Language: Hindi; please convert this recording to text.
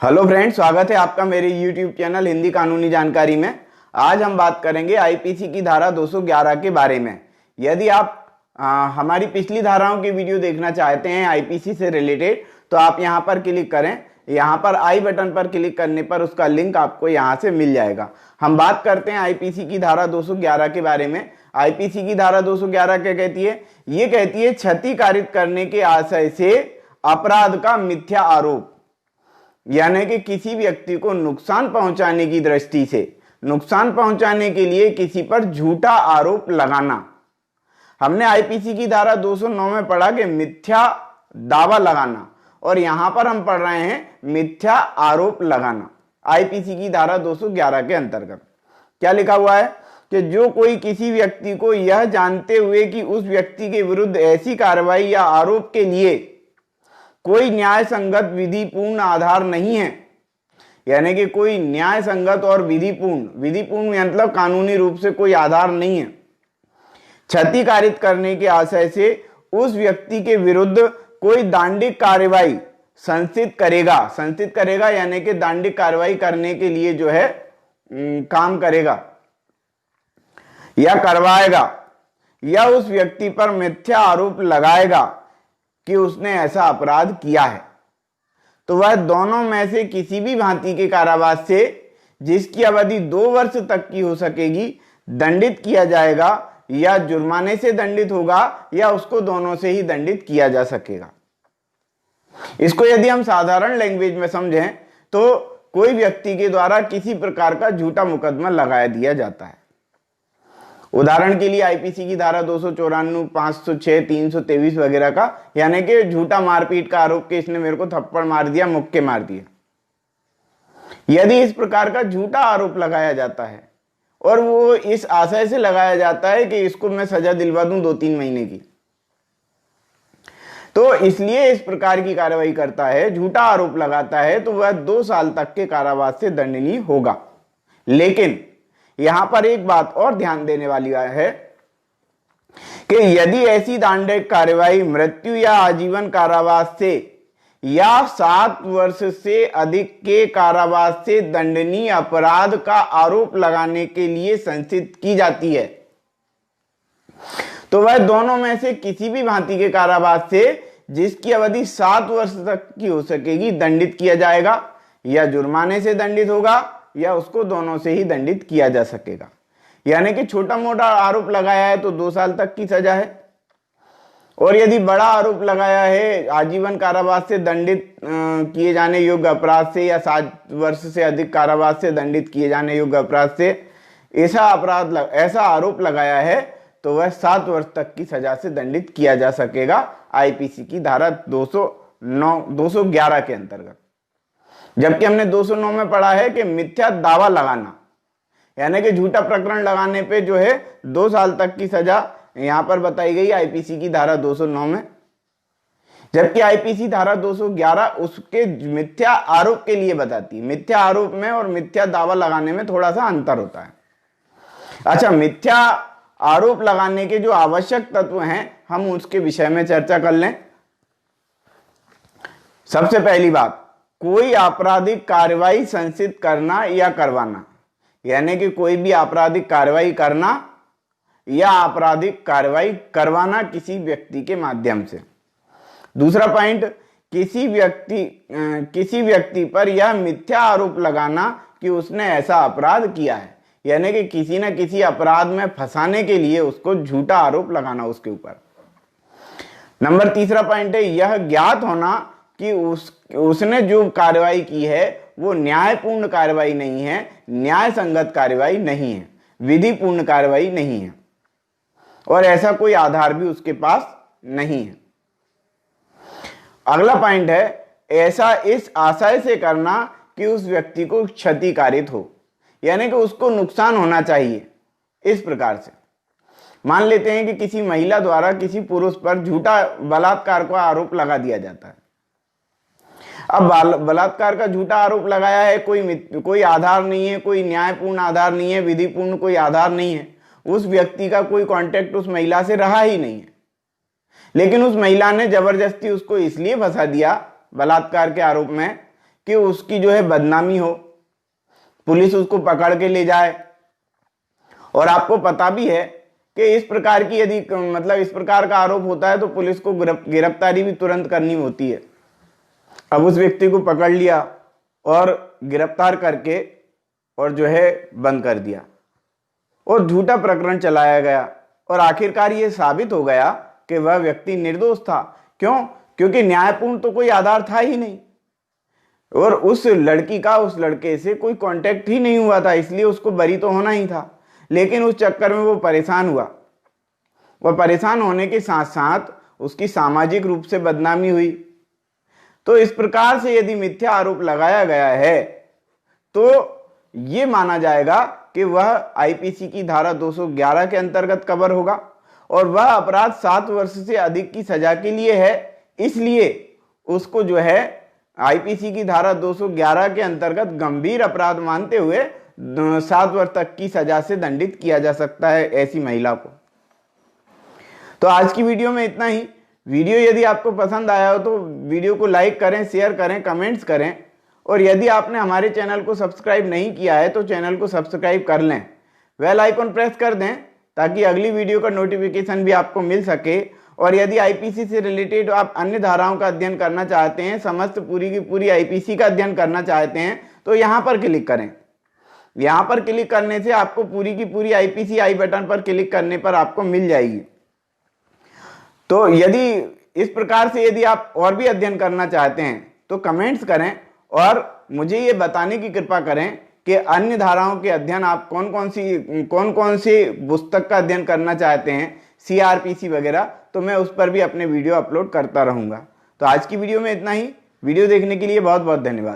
हेलो फ्रेंड्स, स्वागत है आपका मेरे यूट्यूब चैनल हिंदी कानूनी जानकारी में। आज हम बात करेंगे आईपीसी की धारा 211 के बारे में। यदि आप हमारी पिछली धाराओं की वीडियो देखना चाहते हैं आईपीसी से रिलेटेड तो आप यहां पर क्लिक करें। यहां पर आई बटन पर क्लिक करने पर उसका लिंक आपको यहां से मिल जाएगा। हम बात करते हैं आईपीसी की धारा 211 के बारे में। आईपीसी की धारा 211 क्या कहती है? ये कहती है क्षति कारित करने के आशय से अपराध का मिथ्या आरोप, यानी कि किसी व्यक्ति को नुकसान पहुंचाने की दृष्टि से, नुकसान पहुंचाने के लिए किसी पर झूठा आरोप लगाना। हमने आईपीसी की धारा 209 में पढ़ा कि मिथ्या दावा लगाना, और यहां पर हम पढ़ रहे हैं मिथ्या आरोप लगाना। आईपीसी की धारा 211 के अंतर्गत क्या लिखा हुआ है कि जो कोई किसी व्यक्ति को यह जानते हुए कि उस व्यक्ति के विरुद्ध ऐसी कार्रवाई या आरोप के लिए कोई न्याय संगत विधिपूर्ण आधार नहीं है, यानी कि कोई न्याय संगत और विधिपूर्ण मतलब कानूनी रूप से कोई आधार नहीं है, क्षति कारित करने के आशय से उस व्यक्ति के विरुद्ध कोई दांडिक कार्रवाई संचित करेगा यानी कि दांडिक कार्रवाई करने के लिए जो है काम करेगा या करवाएगा, या उस व्यक्ति पर मिथ्या आरोप लगाएगा कि उसने ऐसा अपराध किया है, तो वह दोनों में से किसी भी भांति के कारावास से, जिसकी अवधि 2 वर्ष तक की हो सकेगी, दंडित किया जाएगा, या जुर्माने से दंडित होगा, या उसको दोनों से ही दंडित किया जा सकेगा। इसको यदि हम साधारण लैंग्वेज में समझें तो कोई व्यक्ति के द्वारा किसी प्रकार का झूठा मुकदमा लगाया दिया जाता है। उदाहरण के लिए आईपीसी की धारा 294, 506, 323 वगैरह का, यानी कि झूठा मारपीट का आरोप कि इसने मेरे को थप्पड़ मार दिया, मुक्के मार दिए। यदि इस प्रकार का झूठा आरोप लगाया जाता है और वो इस आशय से लगाया जाता है कि इसको मैं सजा दिलवा दूं 2-3 महीने की, तो इसलिए इस प्रकार की कार्रवाई करता है, झूठा आरोप लगाता है, तो वह 2 साल तक के कारावास से दंडनीय होगा। लेकिन यहां पर एक बात और ध्यान देने वाली है कि यदि ऐसी दांडिक कार्रवाई मृत्यु या आजीवन कारावास से या 7 वर्ष से अधिक के कारावास से दंडनीय अपराध का आरोप लगाने के लिए संचित की जाती है, तो वह दोनों में से किसी भी भांति के कारावास से, जिसकी अवधि 7 वर्ष तक की हो सकेगी, दंडित किया जाएगा, या जुर्माने से दंडित होगा, या उसको दोनों से ही दंडित किया जा सकेगा। यानी कि छोटा मोटा आरोप लगाया है तो 2 साल तक की सजा है, और यदि बड़ा आरोप लगाया है आजीवन कारावास से दंडित किए जाने योग्य अपराध से, या 7 वर्ष से अधिक कारावास से दंडित किए जाने योग्य अपराध से ऐसा आरोप लगाया है, तो वह 7 वर्ष तक की सजा से दंडित किया जा सकेगा आईपीसी की धारा 211 के अंतर्गत। जबकि हमने 209 में पढ़ा है कि मिथ्या दावा लगाना, यानी कि झूठा प्रकरण लगाने पे जो है 2 साल तक की सजा यहां पर बताई गई आईपीसी की धारा 209 में। जबकि आईपीसी धारा 211 उसके मिथ्या आरोप के लिए बताती है। मिथ्या आरोप में और मिथ्या दावा लगाने में थोड़ा सा अंतर होता है। अच्छा, मिथ्या आरोप लगाने के जो आवश्यक तत्व हैं, हम उसके विषय में चर्चा कर लें। सबसे पहली बात, कोई आपराधिक कार्रवाई संचित करना या करवाना, यानी कि कोई भी आपराधिक कार्रवाई करना या आपराधिक कार्रवाई करवाना किसी व्यक्ति के माध्यम से। दूसरा पॉइंट, किसी व्यक्ति पर यह मिथ्या आरोप लगाना कि उसने ऐसा अपराध किया है, यानी कि किसी न किसी अपराध में फंसाने के लिए उसको झूठा आरोप लगाना उसके ऊपर। नंबर तीसरा पॉइंट है, यह ज्ञात होना कि उसने जो कार्रवाई की है वो न्यायपूर्ण कार्रवाई नहीं है, न्याय संगत कार्रवाई नहीं है, विधिपूर्ण कार्रवाई नहीं है, और ऐसा कोई आधार भी उसके पास नहीं है। अगला पॉइंट है, ऐसा इस आशय से करना कि उस व्यक्ति को क्षति कारित हो, यानी कि उसको नुकसान होना चाहिए। इस प्रकार से मान लेते हैं कि किसी महिला द्वारा किसी पुरुष पर झूठा बलात्कार का आरोप लगा दिया जाता है। अब बलात्कार का झूठा आरोप लगाया है, कोई आधार नहीं है, कोई न्यायपूर्ण आधार नहीं है, विधिपूर्ण कोई आधार नहीं है, उस व्यक्ति का कोई कांटेक्ट उस महिला से रहा ही नहीं है, लेकिन उस महिला ने जबरदस्ती उसको इसलिए फंसा दिया बलात्कार के आरोप में कि उसकी जो है बदनामी हो, पुलिस उसको पकड़ के ले जाए। और आपको पता भी है कि इस प्रकार की यदि मतलब इस प्रकार का आरोप होता है तो पुलिस को गिरफ्तारी भी तुरंत करनी होती है। अब उस व्यक्ति को पकड़ लिया और गिरफ्तार करके और जो है बंद कर दिया और झूठा प्रकरण चलाया गया और आखिरकार ये साबित हो गया कि वह व्यक्ति निर्दोष था। क्यों? क्योंकि न्यायपूर्ण तो कोई आधार था ही नहीं और उस लड़की का उस लड़के से कोई कांटेक्ट ही नहीं हुआ था, इसलिए उसको बरी तो होना ही था। लेकिन उस चक्कर में वो परेशान हुआ और परेशान होने के साथ साथ उसकी सामाजिक रूप से बदनामी हुई। तो इस प्रकार से यदि मिथ्या आरोप लगाया गया है तो ये माना जाएगा कि वह आईपीसी की धारा 211 के अंतर्गत कवर होगा और वह अपराध 7 वर्ष से अधिक की सजा के लिए है, इसलिए उसको जो है आईपीसी की धारा 211 के अंतर्गत गंभीर अपराध मानते हुए 7 वर्ष तक की सजा से दंडित किया जा सकता है ऐसी महिला को। तो आज की वीडियो में इतना ही। वीडियो यदि आपको पसंद आया हो तो वीडियो को लाइक करें, शेयर करें, कमेंट्स करें और यदि आपने हमारे चैनल को सब्सक्राइब नहीं किया है तो चैनल को सब्सक्राइब कर लें, बेल आइकन प्रेस कर दें ताकि अगली वीडियो का नोटिफिकेशन भी आपको मिल सके। और यदि आईपीसी से रिलेटेड आप अन्य धाराओं का अध्ययन करना चाहते हैं, समस्त पूरी की पूरी आईपीसी का अध्ययन करना चाहते हैं तो यहाँ पर क्लिक करें। यहाँ पर क्लिक करने से आपको पूरी की पूरी आईपीसी आई बटन पर क्लिक करने पर आपको मिल जाएगी। तो यदि इस प्रकार से यदि आप और भी अध्ययन करना चाहते हैं तो कमेंट्स करें और मुझे ये बताने की कृपा करें कि अन्य धाराओं के अध्ययन आप कौन कौन सी पुस्तक का अध्ययन करना चाहते हैं, सीआरपीसी वगैरह, तो मैं उस पर भी अपने वीडियो अपलोड करता रहूंगा। तो आज की वीडियो में इतना ही। वीडियो देखने के लिए बहुत बहुत धन्यवाद।